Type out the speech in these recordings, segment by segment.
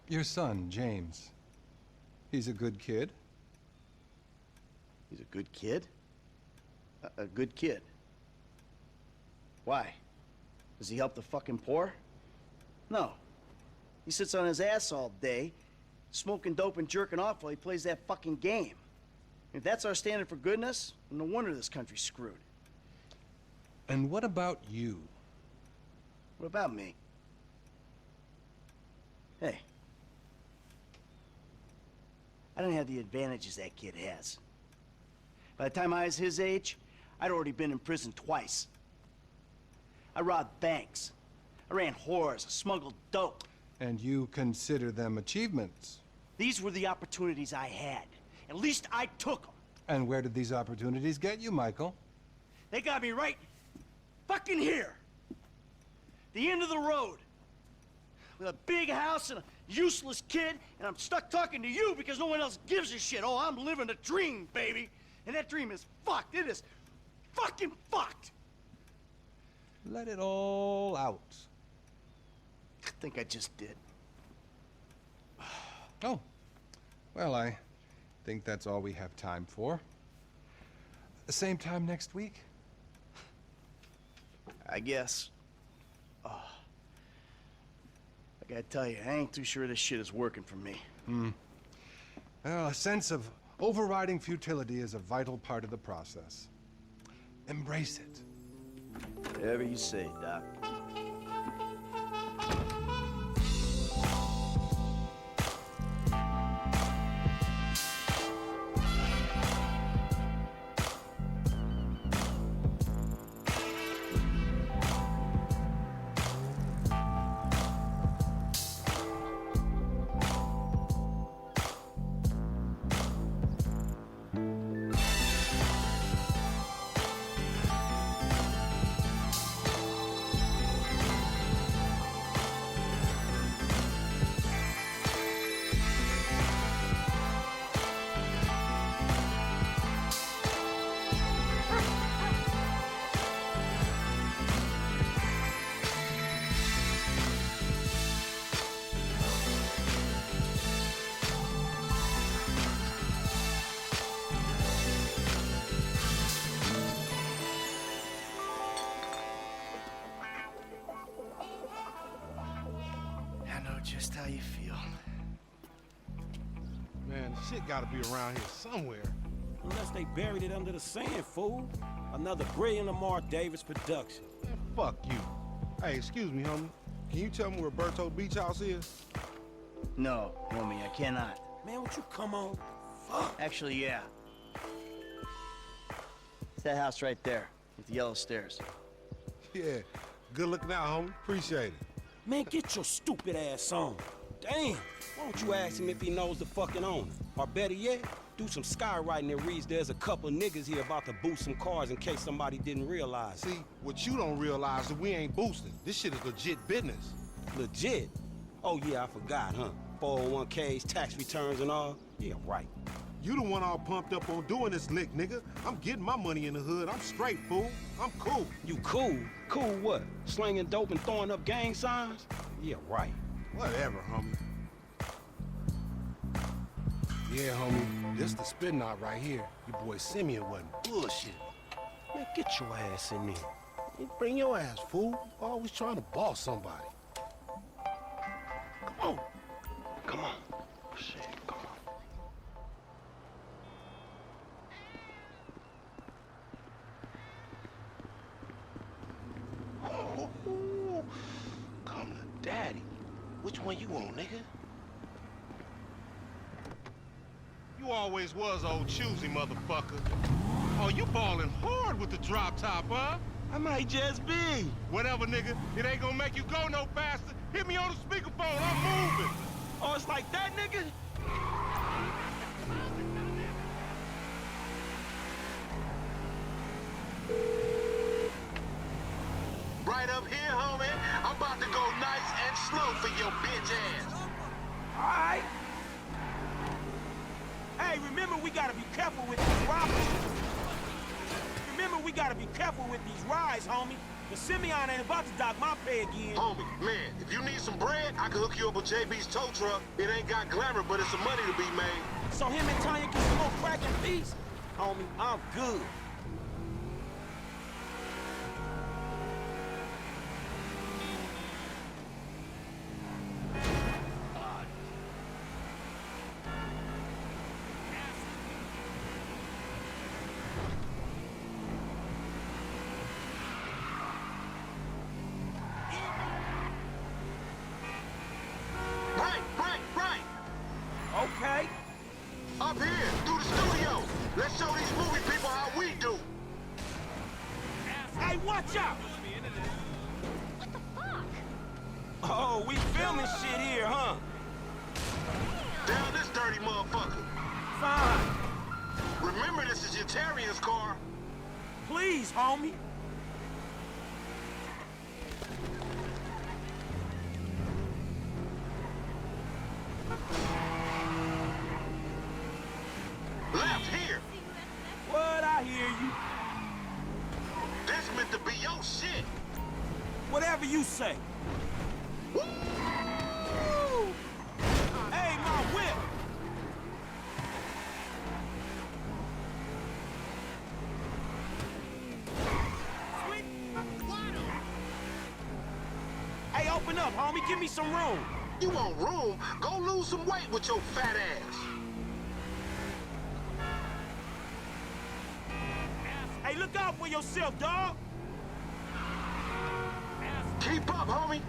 Your son, James. He's a good kid. He's a good kid? A good kid? Why? Does he help the fucking poor? No. He sits on his ass all day, smoking dope and jerking off while he plays that fucking game. If that's our standard for goodness, no wonder this country's screwed. And what about you? What about me? Hey. I don't have the advantages that kid has. By the time I was his age, I'd already been in prison twice. I robbed banks. I ran whores. I smuggled dope. And you consider them achievements? These were the opportunities I had. At least I took them. And where did these opportunities get you, Michael? They got me right fucking here. The end of the road. With a big house and a useless kid, and I'm stuck talking to you because no one else gives a shit. Oh, I'm living a dream, baby. And that dream is fucked. It is fucking fucked. Let it all out. I think I just did. Oh. Well, I think that's all we have time for. The same time next week? I guess. Oh. I gotta tell you, I ain't too sure this shit is working for me. Well, a sense of overriding futility is a vital part of the process. Embrace it. Whatever you say, Doc. Just how you feel. Man, shit gotta be around here somewhere. Unless they buried it under the sand, fool. Another brilliant Lamar Davis production. Man, fuck you. Hey, excuse me, homie. Can you tell me where Berto's beach house is? No, homie, I cannot. Man, would you come on? Fuck. Actually, yeah. It's that house right there, with the yellow stairs. Yeah, good looking out, homie. Appreciate it. Man, get your stupid ass on. Damn, why don't you ask him if he knows the fucking owner? Or better yet, do some skywriting that reads there's a couple niggas here about to boost some cars in case somebody didn't realize. See, what you don't realize is that we ain't boosting. This shit is legit business. Legit? Oh yeah, I forgot, huh? 401ks, tax returns and all? Yeah, right. You the one all pumped up on doing this lick, nigga. I'm getting my money in the hood. I'm straight, fool. I'm cool. You cool? Cool what? Slinging dope and throwing up gang signs? Yeah, right. Whatever, homie. Yeah, homie. This the spin knot right here. Your boy Simeon wasn't bullshit. Man, get your ass in there. You bring your ass, fool. Always trying to boss somebody. Come on. Come on. Shit, come on. Ooh, come to daddy. Which one you want, nigga? You always was old choosy, motherfucker. Oh, you ballin' hard with the drop top, huh? I might just be. Whatever, nigga. It ain't gonna make you go no faster. Hit me on the speakerphone. I'm moving. Oh, it's like that, nigga? Right up here, homie. I'm about to go nice and slow for your bitch ass. All right. Hey, remember we gotta be careful with these robbers. Remember we gotta be careful with these rides, homie. The Simeon ain't about to dock my pay again. Homie, man, if you need some bread, I can hook you up with JB's tow truck. It ain't got glamour, but it's some money to be made. So him and Tanya can smoke crack in peace? Homie, I'm good. Right. Okay. Up here, through the studio. Let's show these movie people how we do. Hey, watch out! What the fuck? Oh, we filming shit here, huh? Down this dirty motherfucker. Fine. Remember, this is Unitarian's car. Please, homie. Left here. What? I hear you. This meant to be your shit. Whatever you say. Woo! Hey, my whip! Hey, open up, homie. Give me some room. You want room? Go lose some weight with your fat ass. Hey, look out for yourself, dog. Keep up, homie.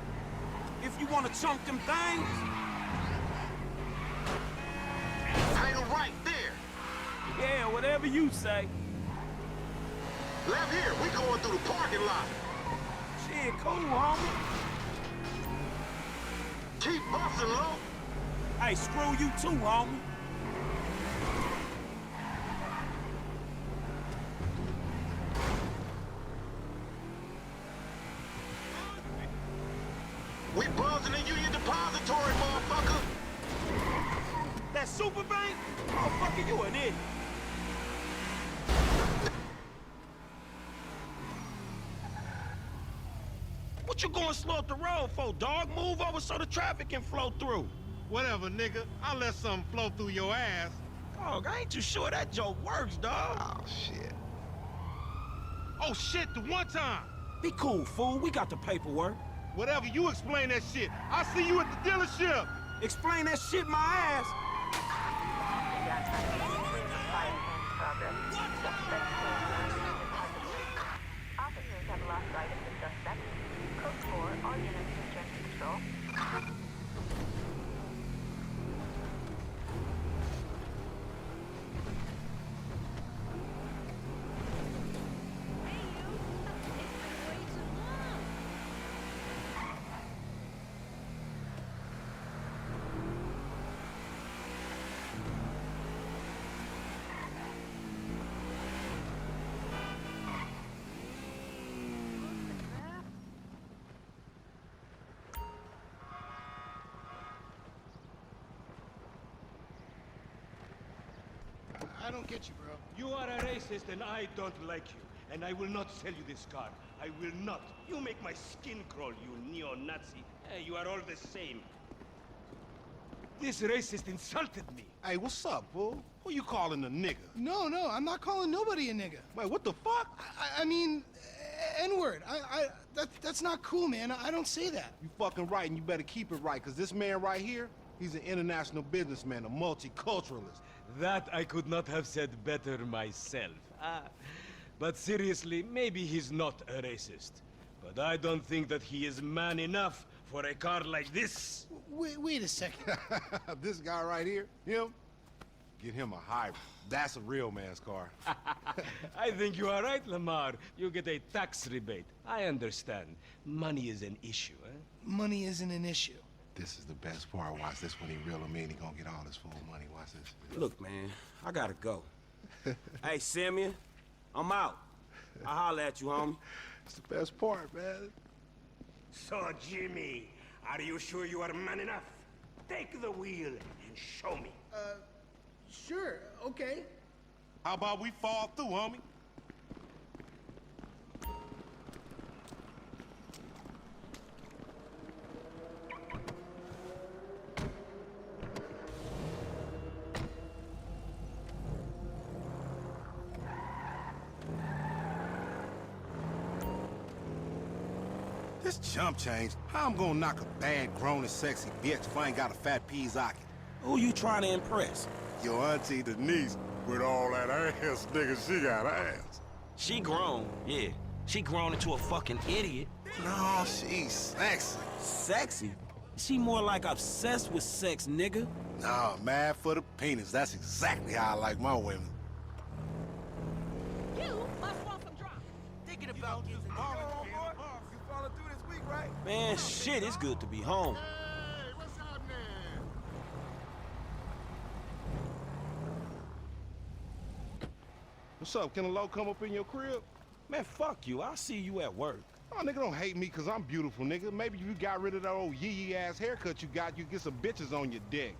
If you want to chunk them things. Hang 'em right there. Yeah, whatever you say. Left here, we going through the parking lot. Shit, cool, homie. Keep busting, low. Hey, screw you too, homie. We buzzing in Union Depository, motherfucker. That super bank? Motherfucker, you an idiot. What you going slow up the road for, dog? Move over so the traffic can flow through. Whatever, nigga. I'll let something flow through your ass. Dog, I ain't too sure that joke works, dog. Oh, shit. Oh, shit, the one time. Be cool, fool. We got the paperwork. Whatever, you explain that shit. I'll see you at the dealership. Explain that shit my ass. Officers have lost sight of the suspect. Code 4, all units return to patrol. I don't get you, bro. You are a racist and I don't like you. And I will not sell you this car. I will not. You make my skin crawl, you neo-Nazi. Hey, you are all the same. This racist insulted me. Hey, what's up, fool? Who you calling a nigga? No, I'm not calling nobody a nigga. Wait, what the fuck? I mean, N-word. That's not cool, man. I don't say that. You fucking right, and you better keep it right, because this man right here, he's an international businessman, a multiculturalist. That I could not have said better myself. But seriously, maybe he's not a racist. But I don't think that he is man enough for a car like this. Wait a second. This guy right here, him, get him a hybrid. That's a real man's car. I think you are right, Lamar. You get a tax rebate. I understand. Money is an issue, eh? Money isn't an issue. This is the best part. Watch this when he reel him in. He gonna get all his full money. Watch this. Look, man, I gotta go. Hey, Simeon, I'm out. I'll holler at you, homie. It's the best part, man. So, Jimmy, are you sure you are man enough? Take the wheel and show me. Sure, okay. How about we fall through, homie? This chump change. How I'm gonna knock a bad, grown and sexy bitch if I ain't got a fat peas socket? Who you trying to impress? Your auntie Denise, with all that ass, nigga, she got ass. She grown, yeah. She grown into a fucking idiot. No, she's sexy. Sexy? She more like obsessed with sex, nigga. Nah, mad for the penis. That's exactly how I like my women. You must want some drop. Thinking about getting married. You followed through this week, right? Man, shit, it's good to be home. Hey, what's happening? What's up? Can a low come up in your crib? Man, fuck you. I'll see you at work. Oh, nigga, don't hate me because I'm beautiful, nigga. Maybe if you got rid of that old yee-yee-ass haircut you got, you get some bitches on your dick.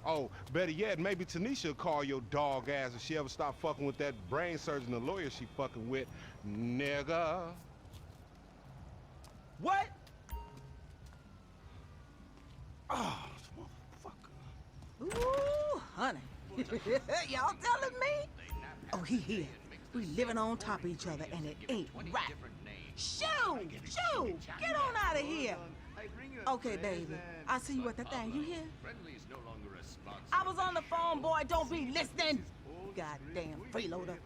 Oh, better yet, maybe Tanisha will call your dog ass if she ever stop fucking with that brain surgeon, the lawyer she fucking with, nigga. What? Oh, motherfucker. Ooh, honey. Y'all telling me? Oh, he here. We living on top of each other, and it ain't right. Shoo! Shoo! Get on out of here. Okay, baby. I see you at the thing. You hear? I was on the phone, boy. Don't be listening. Goddamn freeloader.